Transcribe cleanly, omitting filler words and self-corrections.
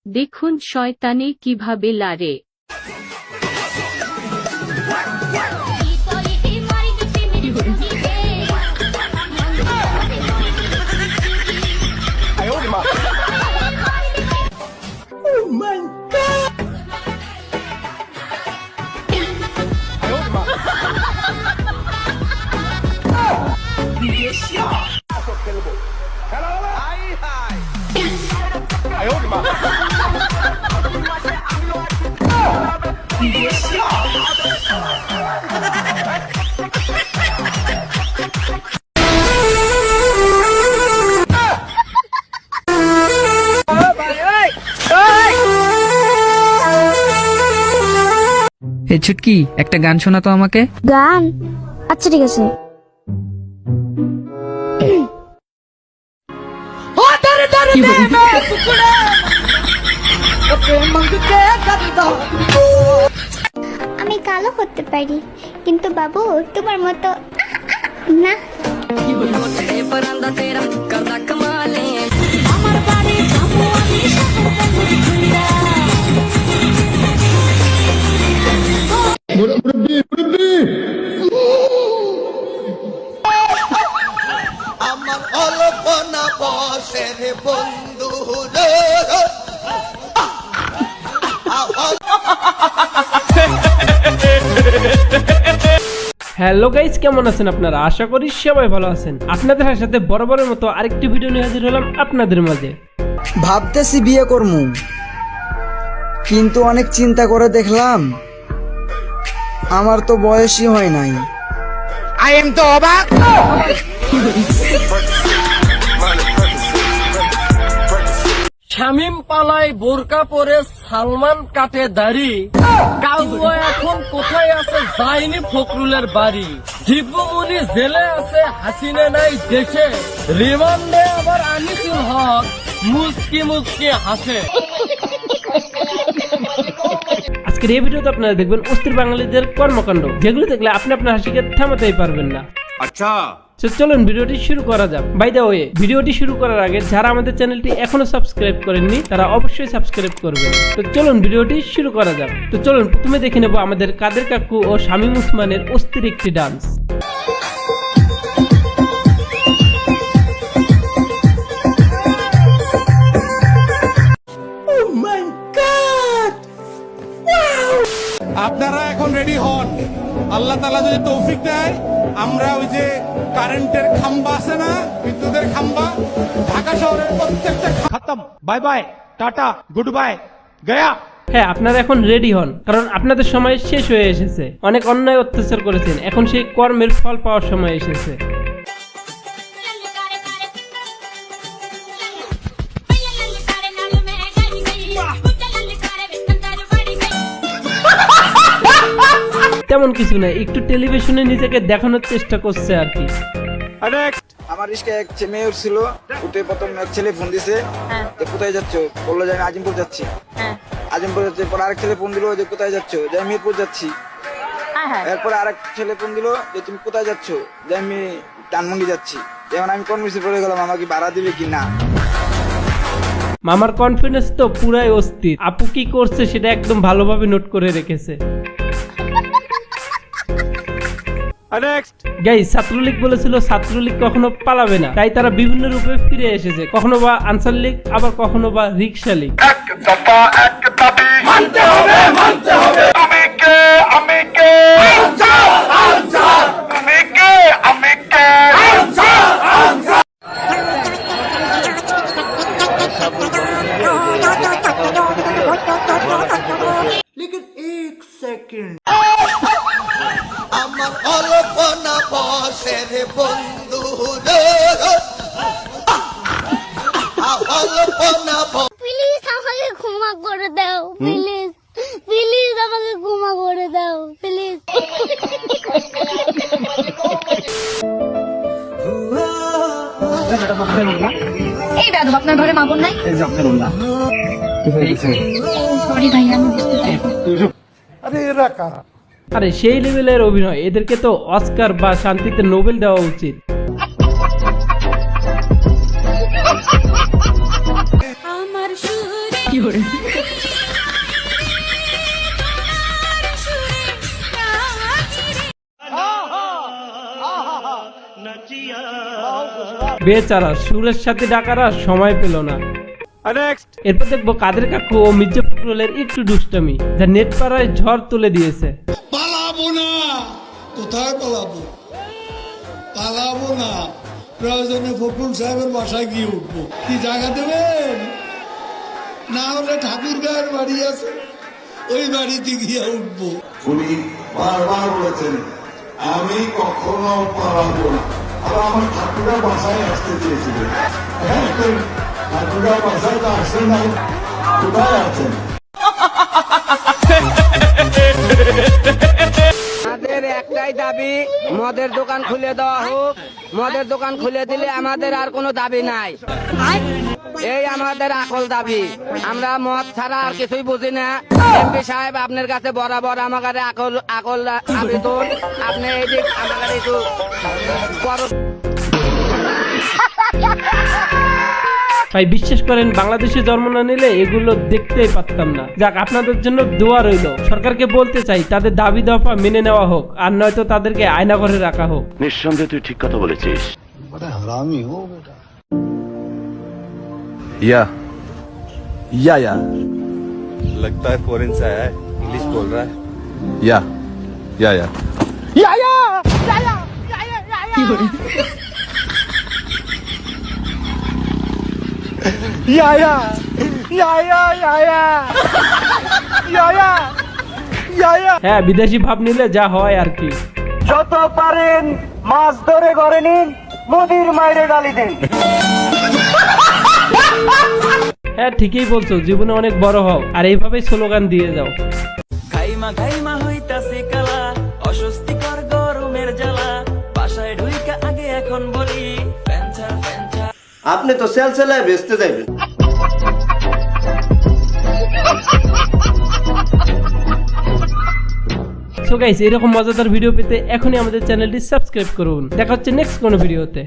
দেখুন শয়তানে কিভাবে লারে। এই ছুটকি, একটা গান শোনা তো আমাকে। গান? আচ্ছা ঠিক আছে। আমি কালো করতে পারি, কিন্তু বাবু তোমার মতো না। আমার বাড়ি যাবো আমি আমার অল্পনা বসের বন্ধু হ্যালো গাইস, কেমন আছেন আপনারা? আশা করি সবাই ভালো আছেন। আপনাদের সাথে বরাবরের মতো আরেকটি ভিডিও নিয়ে হাজির হলাম আপনাদের মাঝে। ভাবতেছি বিয়ে করবো, কিন্তু অনেক চিন্তা করে দেখলাম আমার তো বয়সই হয় নাই। আই এম তো অবাক। শামিম পালায় বোরকা পরে, সালমান কাটে দাড়ি, কাউবো এখন কোথায় আছে যায়নি ফখরুলের বাড়ি, দীপুমনি জেলে আছে হাসিনা নাই দেশে, রিমান্ডে আবার আনিসুল হক মুস্কি মুস্কি হাসে। আজকের এই ভিডিওতে আপনারা দেখবেন অস্থির বাঙালিদের কর্মকাণ্ড, যেগুলো দেখলে আপনি আপনার হাসিকে থামাতেই পারবেন না। আচ্ছা, চলুন ভিডিওটি শুরু করা যাক। বাই দ্য ওয়ে, ভিডিওটি শুরু করার আগে যারা আমাদের চ্যানেলটি এখনো সাবস্ক্রাইব করেননি তারা অবশ্যই সাবস্ক্রাইব করবেন। তো চলুন ভিডিওটি শুরু করা যাক। তো চলুন প্রথমে দেখে নেব আমাদের কাদের কাকু ও শামীম ওসমানের অস্থির একটি ডান্স। আপনারা এখন রেডি হন। আল্লাহ তাআলা যদি তৌফিক দেয়, আমরা ওই যে কারেন্টের খাম্বা আছে না, বিদ্যুতের খাম্বা, ঢাকা শহরের প্রত্যেকটা খতম। Bye bye, tata, good bye, Gaya. হ্যাঁ, আপনারা এখন রেডি হন, কারণ আপনাদের সময় শেষ হয়ে এসেছে। অনেক অন্যায় অত্যাচার করেছেন, এখন সেই কর্মের ফল পাওয়ার সময় এসেছে। তেমন কিছু নাই, একটু টেলিভিশনে নিজেকে দেখানোর চেষ্টা করছে আর কি। আমার রিস্কে এক মেয়ে উঠছিল, উঠে প্রথম এক ছেলে ফোন দিছে, যে কোথায় যাচ্ছ? বললো যে আমি আজিমপুর যাচ্ছি। আজিমপুর যাচ্ছি। পর আরেক ছেলে ফোন দিল, যে কোথায় যাচ্ছ? যে আমি মিরপুর যাচ্ছি। এরপরে আরেক ছেলে ফোন দিল, যে তুমি কোথায় যাচ্ছ? যে আমি ধানমন্ডি যাচ্ছি। যেমন আমি কনফিউজে পড়ে গেলাম, আমাকে ভাড়া দিবে কি না। মামার কনফিডেন্স তো পুরাই অস্থির। আপু কি করছে সেটা একদম ভালোভাবে নোট করে রেখেছে। গাইস, ছাত্রলীগ বলেছিল ছাত্রলীগ কখনো পালাবে না, তাই তারা বিভিন্ন রূপে ফিরে এসেছে। কখনো বা আনসার লীগ, আবার কখনো বা রিকশা লীগ। আমার অল্পনা বসের বন্ধু অল্পনা। প্লিজ আমাকে ক্ষমা করে দাও, প্লিজ প্লিজ আমাকে ক্ষমা করে দাও, প্লিজ। এই দাদু, আপনার ঘরে মা বোন নাই? সরি ভাই, আমি বুঝতে পারিনি। আরে সেই লেভেলের অভিনয়, এদেরকে তো অস্কার বা শান্তিতে নোবেল দেওয়া উচিত। আমার সুরে বেচারা সুরের সাথে ডাকারা সময় পেল না। এরপর দেখবো কাদের কাকু ও মির্জা ফখরুলের একটু দুষ্টামি, যা নেট পাড়ায় ঝড় তুলে দিয়েছে। পালাবো না, কোথায় পালাবো? পালাবো না, প্রয়োজনে ফখরুল সাহেবের বাসায় গিয়ে উঠবো। কি জায়গা দেবেন? না হলে ঠাকুর গায়ের বাড়ি আছে, ওই বাড়িতে গিয়ে উঠবো। উনি বারবার বলেছেন আমি কখনো পালাবো না। আর আমার ঠাকুরের বাসায় আসতে চেয়েছিলেন, ঠাকুরের বাসায় তো আসেন নাই, কোথায় আছেন? আমাদের একটাই দাবি, মদের দোকান খুলে দেওয়া হোক। মদের দোকান খুলে দিলে আমাদের আর কোনো দাবি নাই, এই আমাদের আকল দাবি। আমরা মদ ছাড়া আর কিছুই বুঝি না। এমপি সাহেব আপনার কাছে বরাবর আমার আকল আবেদন, আপনি এই দিক আমার একটু ভাই বিশ্বাস করেন, বাংলাদেশে জন্ম না নিলে এগুলো দেখতেই পারতাম না। যাক, আপনাদের জন্য দোয়া রইল। সরকারকে বলতে চাই তাদের দাবি দফা মেনে নেওয়া হোক, আর নয়তো তাদেরকে আয়না ঘরে রাখা হোক। নিঃসন্দেহে তুই ঠিক কথা বলেছিস। या लगता है फॉरेन से आया है, इंग्लिश बोल रहा है। या হ্যাঁ, বিদেশি ভাব নিলে যা হয় আর কি। যত পারেন মাছ ধরে ঘরে নিন, মোদির মাইরে গালি দেন। হ্যাঁ, ঠিকই বলছো, জীবনে অনেক বড় হও আর এইভাবেই স্লোগান দিয়ে যাও। খাইমা খাইমা হইতাছে কালা, অস্বস্তিকর গরমের জ্বালা, বাসায় ঢুইকা আগে এখন বলি ফ্যানছা ফ্যানছা। আপনি তো সেল সেলায় বেচতে যাবেন। সো গাইস, এরকম মজাদার ভিডিও পেতে এখনই আমাদের চ্যানেলটি সাবস্ক্রাইব করুন। দেখা হচ্ছে নেক্সট কোনো ভিডিওতে।